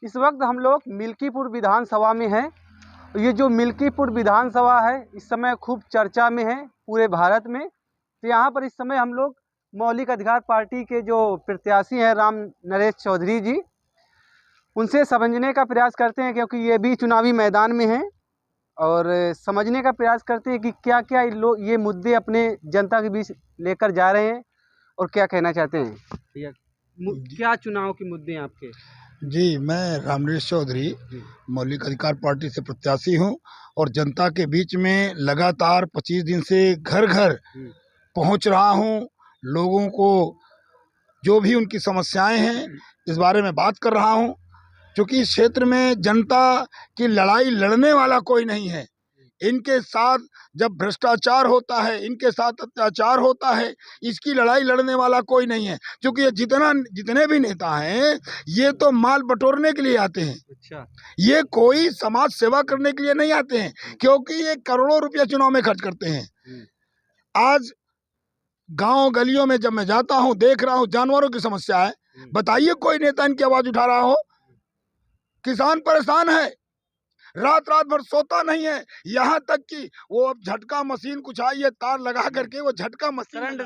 इस वक्त हम लोग मिल्कीपुर विधानसभा में हैं। ये जो मिल्कीपुर विधानसभा है इस समय खूब चर्चा में है पूरे भारत में। तो यहाँ पर इस समय हम लोग मौलिक अधिकार पार्टी के जो प्रत्याशी हैं राम नरेश चौधरी जी, उनसे समझने का प्रयास करते हैं, क्योंकि ये भी चुनावी मैदान में हैं, और समझने का प्रयास करते हैं कि क्या क्या ये मुद्दे अपने जनता के बीच लेकर जा रहे हैं और क्या कहना चाहते हैं। भैया, क्या चुनाव के मुद्दे हैं आपके? जी, मैं रामनरेश चौधरी मौलिक अधिकार पार्टी से प्रत्याशी हूं और जनता के बीच में लगातार 25 दिन से घर घर पहुंच रहा हूं। लोगों को जो भी उनकी समस्याएं हैं इस बारे में बात कर रहा हूं, क्योंकि इस क्षेत्र में जनता की लड़ाई लड़ने वाला कोई नहीं है। इनके साथ जब भ्रष्टाचार होता है, इनके साथ अत्याचार होता है, इसकी लड़ाई लड़ने वाला कोई नहीं है। क्योंकि ये जितने भी नेता हैं ये तो माल बटोरने के लिए आते हैं। अच्छा, ये कोई समाज सेवा करने के लिए नहीं आते हैं, क्योंकि ये करोड़ों रुपया चुनाव में खर्च करते हैं। आज गांव गलियों में जब मैं जाता हूं, देख रहा हूं जानवरों की समस्या है, बताइए कोई नेता इनकी आवाज उठा रहा हो? किसान परेशान है, रात रात भर सोता नहीं है। यहाँ तक कि वो अब झटका मशीन कुछ आई है, तार लगा करके वो झटका मशीन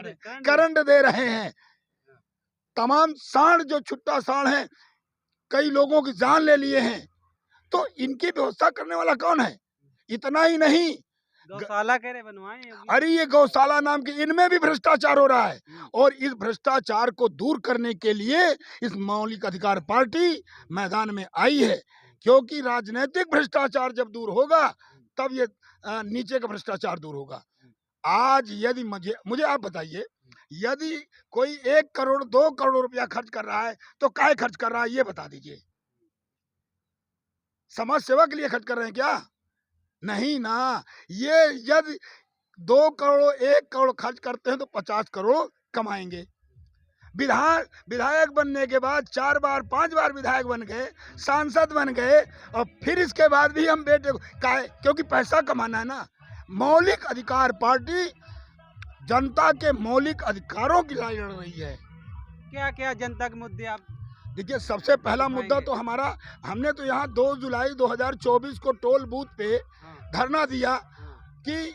करंट दे रहे हैं। तमाम सांड जो छुट्टा सांड है, कई लोगों की जान ले लिए हैं। तो इनकी व्यवस्था करने वाला कौन है? इतना ही नहीं, गौशाला कह रहे बनवाएं। अरे ये गौशाला नाम की, इनमें भी भ्रष्टाचार हो रहा है। और इस भ्रष्टाचार को दूर करने के लिए इस मौलिक अधिकार पार्टी मैदान में आई है, क्योंकि राजनीतिक भ्रष्टाचार जब दूर होगा तब ये नीचे का भ्रष्टाचार दूर होगा। आज यदि मुझे आप बताइए, यदि कोई 1 करोड़ 2 करोड़ रुपया खर्च कर रहा है तो काहे खर्च कर रहा है, ये बता दीजिए। समाज सेवा के लिए खर्च कर रहे हैं क्या? नहीं ना। ये यदि 2 करोड़ 1 करोड़ खर्च करते हैं तो 50 करोड़ कमाएंगे। विधायक बनने के बाद 4 बार 5 बार विधायक बन गए, सांसद बन गए, और फिर इसके बाद भी हम बेटे को क्योंकि पैसा कमाना है ना। मौलिक अधिकार पार्टी जनता के मौलिक अधिकारों की लड़ाई लड़ रही है। क्या क्या जनता के मुद्दे आप देखिए, सबसे पहला मुद्दा तो हमारा, हमने तो यहाँ 2 जुलाई 2024 को टोल बूथ पे धरना दिया कि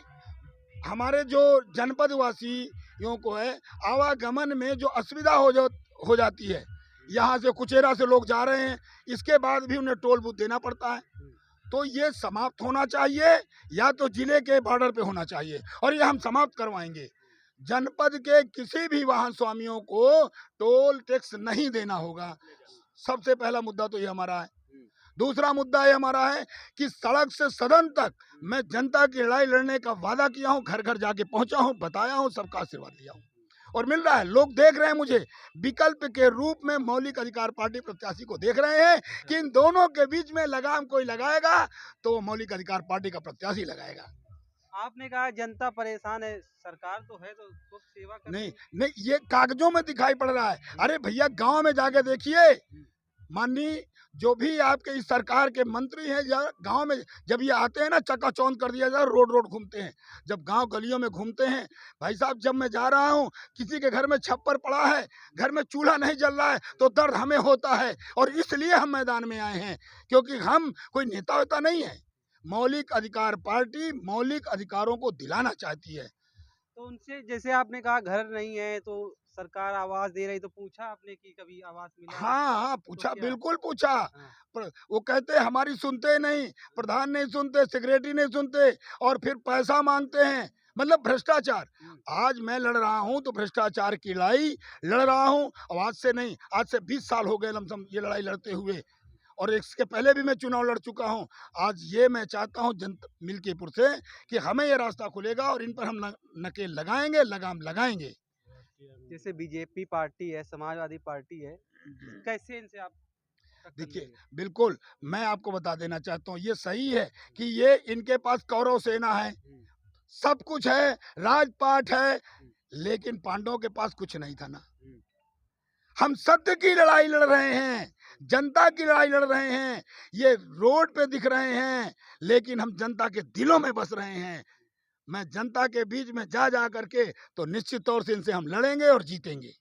हमारे जो जनपद वासियों को है आवागमन में जो असुविधा हो जाती है, यहाँ से कुचेरा से लोग जा रहे हैं, इसके बाद भी उन्हें टोल बूथ देना पड़ता है। तो ये समाप्त होना चाहिए, या तो जिले के बॉर्डर पे होना चाहिए, और ये हम समाप्त करवाएंगे। जनपद के किसी भी वाहन स्वामियों को टोल टैक्स नहीं देना होगा। सबसे पहला मुद्दा तो ये हमारा है। दूसरा मुद्दा ये हमारा है कि सड़क से सदन तक मैं जनता की लड़ाई लड़ने का वादा किया हूँ, घर घर जाके पहुंचा हूँ, बताया हूँ, सबका आशीर्वाद लिया हूँ और मिल रहा है। लोग देख रहे हैं मुझे विकल्प के रूप में, मौलिक अधिकार पार्टी प्रत्याशी को देख रहे हैं कि इन दोनों के बीच में लगाम कोई लगाएगा तो मौलिक अधिकार पार्टी का प्रत्याशी लगाएगा। आपने कहा जनता परेशान है, सरकार तो है तो खूब सेवा कर नहीं, ये कागजों में दिखाई पड़ रहा है। अरे भैया, गांव में जाके देखिए, माननीय जो भी आपके इस सरकार के मंत्री हैं, या गांव में जब ये आते हैं ना, चकाचौंध कर दिया जाए, रोड रोड घूमते हैं। जब गांव गलियों में घूमते हैं, भाई साहब, जब मैं जा रहा हूं, किसी के घर में छप्पर पड़ा है, घर में चूल्हा नहीं जल रहा है, तो दर्द हमें होता है। और इसलिए हम मैदान में आए हैं, क्योंकि हम कोई नेता वेता नहीं है। मौलिक अधिकार पार्टी मौलिक अधिकारों को दिलाना चाहती है। तो उनसे, जैसे आपने कहा घर नहीं है तो सरकार आवास दे रही, तो पूछा आपने कि कभी आवास मिला? हाँ, पूछा, तो बिल्कुल पूछा। हाँ। वो कहते हमारी सुनते नहीं, प्रधान नहीं सुनते, सेक्रेटरी नहीं सुनते, और फिर पैसा मांगते हैं, मतलब भ्रष्टाचार। आज मैं लड़ रहा हूँ तो भ्रष्टाचार की लड़ाई लड़ रहा हूँ। अब आज से नहीं, आज से 20 साल हो गए लमसम ये लड़ाई लड़ते हुए, और इसके पहले भी मैं चुनाव लड़ चुका हूँ। आज ये मैं चाहता हूँ जनता मिल्कीपुर से कि हमें ये रास्ता खुलेगा और इन पर हम नकेल लगाएंगे, लगाम लगाएंगे। जैसे बीजेपी पार्टी है, समाजवादी पार्टी है, कैसे इनसे आप? देखिए, बिल्कुल मैं आपको बता देना चाहता हूँ, ये सही है कि ये इनके पास कौरव सेना है, सब कुछ है, राजपाट है, लेकिन पांडवों के पास कुछ नहीं था ना। हम सत्य की लड़ाई लड़ रहे हैं, जनता की लड़ाई लड़ रहे हैं। ये रोड पे दिख रहे हैं, लेकिन हम जनता के दिलों में बस रहे हैं। मैं जनता के बीच में जा करके तो निश्चित तौर से इनसे हम लड़ेंगे और जीतेंगे।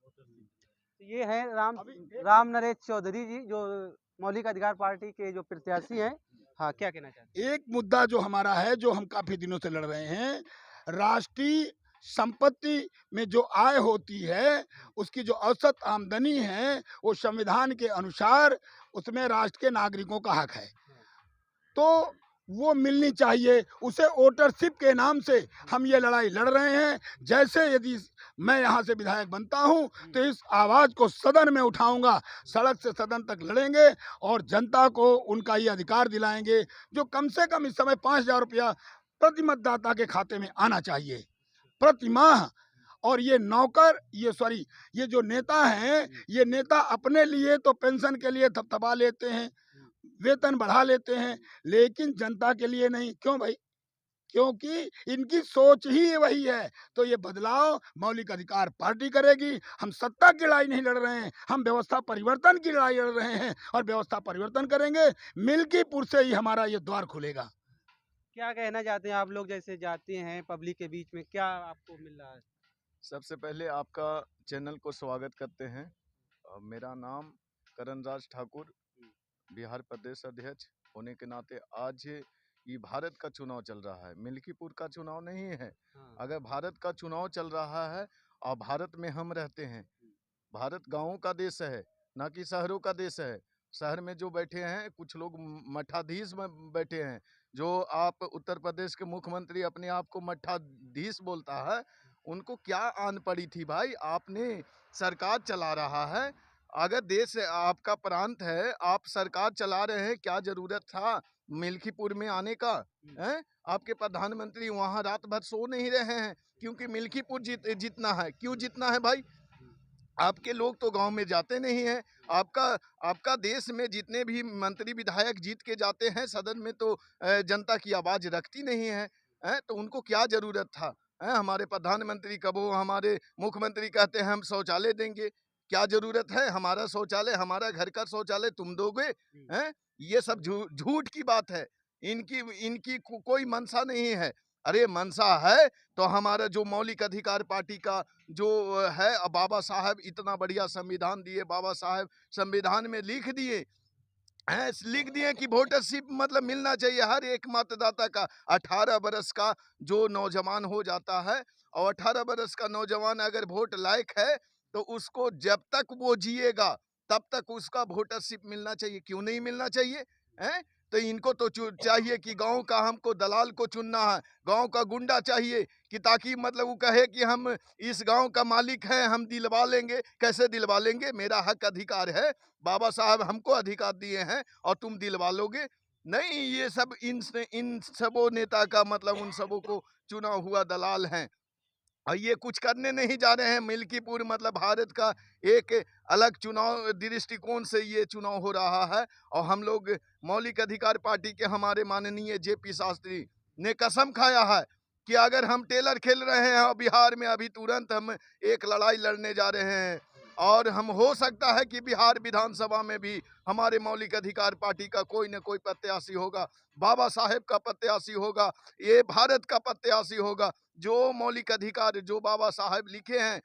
ये है राम नरेश चौधरी जी, जो मौलिक अधिकार पार्टी के जो प्रत्याशी हैं, हाँ, क्या कहना चाहते हैं? एक मुद्दा जो हमारा है, जो हम काफी दिनों से लड़ रहे हैं, राष्ट्रीय संपत्ति में जो आय होती है, उसकी जो औसत आमदनी है, वो संविधान के अनुसार उसमें राष्ट्र के नागरिकों का हक है, तो वो मिलनी चाहिए। उसे वोटरशिप के नाम से हम ये लड़ाई लड़ रहे हैं। जैसे यदि मैं यहाँ से विधायक बनता हूँ तो इस आवाज़ को सदन में उठाऊंगा, सड़क से सदन तक लड़ेंगे और जनता को उनका ये अधिकार दिलाएंगे जो कम से कम इस समय 5,000 रुपया प्रति मतदाता के खाते में आना चाहिए प्रति माह। और ये नौकर, ये जो नेता हैं, ये नेता अपने लिए तो पेंशन के लिए थपथपा लेते हैं, वेतन बढ़ा लेते हैं, लेकिन जनता के लिए नहीं। क्यों भाई? क्योंकि इनकी सोच ही वही है। तो ये बदलाव मौलिक अधिकार पार्टी करेगी। हम सत्ता की लड़ाई नहीं लड़ रहे हैं, हम व्यवस्था परिवर्तन की लड़ाई लड़ रहे हैं और व्यवस्था परिवर्तन करेंगे। मिल्कीपुर से ही हमारा ये द्वार खुलेगा। क्या कहना चाहते हैं आप लोग, जैसे जाते हैं पब्लिक के बीच में, क्या आपको मिल रहा है? सबसे पहले आपका चैनल को स्वागत करते हैं। मेरा नाम करणराज ठाकुर, बिहार प्रदेश अध्यक्ष होने के नाते आज ये भारत का चुनाव चल रहा है, मिल्कीपुर का चुनाव नहीं है। हाँ। अगर भारत का चुनाव चल रहा है और भारत में हम रहते हैं, भारत गांवों का देश है, ना कि शहरों का देश है। शहर में जो बैठे हैं कुछ लोग मठाधीश में बैठे हैं। जो आप उत्तर प्रदेश के मुख्यमंत्री अपने आप को मठाधीश बोलता है, उनको क्या आन पड़ी थी भाई? आपने सरकार चला रहा है, अगर देश आपका प्रांत है, आप सरकार चला रहे हैं, क्या जरूरत था मिल्कीपुर में आने का? हैं? आपके प्रधानमंत्री वहां रात भर सो नहीं रहे हैं क्योंकि मिल्कीपुर जीतना है। क्यों जीतना है भाई? आपके लोग तो गांव में जाते नहीं हैं। आपका देश में जितने भी मंत्री विधायक जीत के जाते हैं सदन में, तो जनता की आवाज रखती नहीं है। तो उनको क्या जरूरत था? हमारे प्रधानमंत्री कबो हमारे मुख्यमंत्री कहते हैं हम शौचालय देंगे। क्या जरूरत है? हमारा शौचालय, हमारा घर का शौचालय तुम दोगे? हैं? ये सब झूठ की बात है। इनकी कोई मंशा नहीं है। अरे मंशा है तो हमारा जो मौलिक अधिकार पार्टी का जो है, बाबा साहब इतना बढ़िया संविधान दिए, बाबा साहब संविधान में लिख दिए कि वोटरशिप मतलब मिलना चाहिए हर एक मतदाता का। 18 बरस का जो नौजवान हो जाता है और 18 बरस का नौजवान अगर वोट लायक है तो उसको जब तक वो जिएगा तब तक उसका वोटरशिप मिलना चाहिए। क्यों नहीं मिलना चाहिए? तो इनको तो चाहिए कि गांव का हमको दलाल को चुनना है, गांव का गुंडा चाहिए कि ताकि मतलब वो कहे कि हम इस गांव का मालिक हैं, हम दिलवा लेंगे। कैसे दिलवा लेंगे? मेरा हक अधिकार है, बाबा साहब हमको अधिकार दिए हैं और तुम दिलवा लोगे? नहीं, ये सब इन सबों नेता का मतलब उन सबों को चुना हुआ दलाल हैं और ये कुछ करने नहीं जा रहे हैं। मिल्कीपुर मतलब भारत का एक अलग चुनाव दृष्टिकोण से ये चुनाव हो रहा है और हम लोग मौलिक अधिकार पार्टी के हमारे माननीय जेपी शास्त्री ने कसम खाया है कि अगर हम टेलर खेल रहे हैं और बिहार में अभी तुरंत हम एक लड़ाई लड़ने जा रहे हैं और हम हो सकता है कि बिहार विधानसभा में भी हमारे मौलिक अधिकार पार्टी का कोई न कोई प्रत्याशी होगा, बाबा साहेब का प्रत्याशी होगा, ये भारत का प्रत्याशी होगा। जो मौलिक अधिकार जो बाबा साहेब लिखे हैं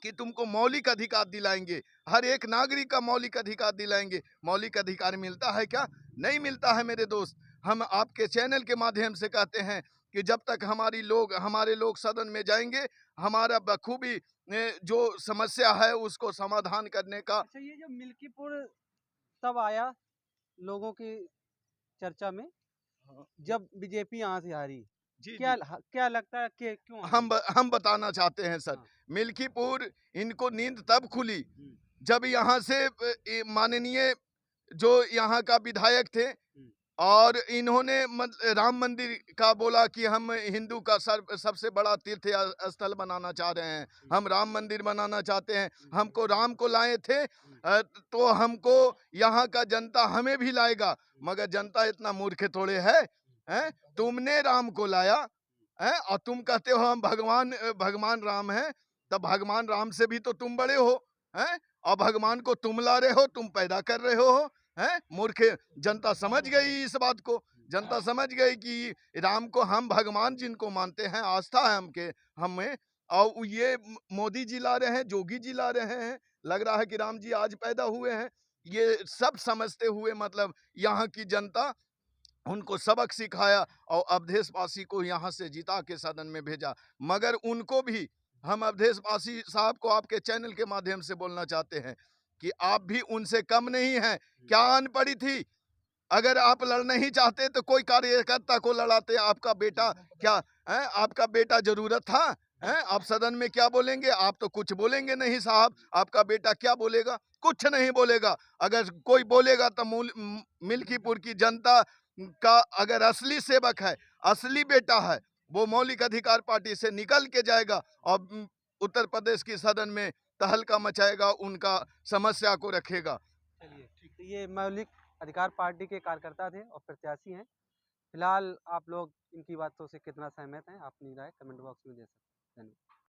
कि तुमको मौलिक अधिकार दिलाएंगे, हर एक नागरिक का मौलिक अधिकार दिलाएंगे, मौलिक अधिकार मिलता है क्या? नहीं मिलता है मेरे दोस्त। हम आपके चैनल के माध्यम से कहते हैं कि जब तक हमारे लोग सदन में जाएंगे, हमारा बखूबी जो समस्या है उसको समाधान करने का। अच्छा, ये जो मिल्कीपुर तब आया लोगों की चर्चा में जब बीजेपी यहाँ से हारी, क्या लगता है कि क्यों? हम बताना चाहते हैं सर। हाँ। मिल्कीपुर इनको नींद तब खुली जब यहाँ से माननीय जो यहाँ का विधायक थे और इन्होंने राम मंदिर का बोला कि हम हिंदू का सबसे बड़ा तीर्थ स्थल बनाना चाह रहे हैं, हम राम मंदिर बनाना चाहते हैं, हमको राम को लाए थे तो हमको यहाँ का जनता हमें भी लाएगा। मगर जनता इतना मूर्ख थोड़े है, तुमने राम को लाया और तुम कहते हो हम भगवान राम हैं, तब भगवान राम से भी तो तुम बड़े हो और भगवान को तुम ला रहे हो, तुम पैदा कर रहे हो। मूर्ख जनता समझ गई इस बात को। जनता समझ गई कि राम को हम भगवान जिनको मानते हैं, आस्था है हमें, और ये मोदी जी ला रहे हैं, जोगी जी ला रहे हैं। लग रहा है कि राम जी आज पैदा हुए हैं। ये सब समझते हुए मतलब यहाँ की जनता उनको सबक सिखाया और अवधेशवासी को यहाँ से जिता के सदन में भेजा। मगर उनको भी हम अवधेशवासी साहब को आपके चैनल के माध्यम से बोलना चाहते हैं कि आप भी उनसे कम नहीं हैं। क्या अनपढ़ी थी? अगर आप लड़ना ही चाहते तो कोई कार्यकर्ता को लड़ाते। आपका बेटा क्या है? आपका बेटा जरूरत था? हैं? आप सदन में क्या बोलेंगे? आप तो कुछ बोलेंगे नहीं साहब। आपका बेटा क्या बोलेगा? कुछ नहीं बोलेगा। अगर कोई बोलेगा तो मिल्कीपुर की जनता का अगर असली सेवक है, असली बेटा है, वो मौलिक अधिकार पार्टी से निकल के जाएगा और उत्तर प्रदेश की सदन में तहलका मचाएगा, उनका समस्या को रखेगा। चलिए, तो ये मौलिक अधिकार पार्टी के कार्यकर्ता थे और प्रत्याशी हैं। फिलहाल आप लोग इनकी बातों से कितना सहमत हैं, अपनी राय कमेंट बॉक्स में दे सकते हैं। धन्यवाद।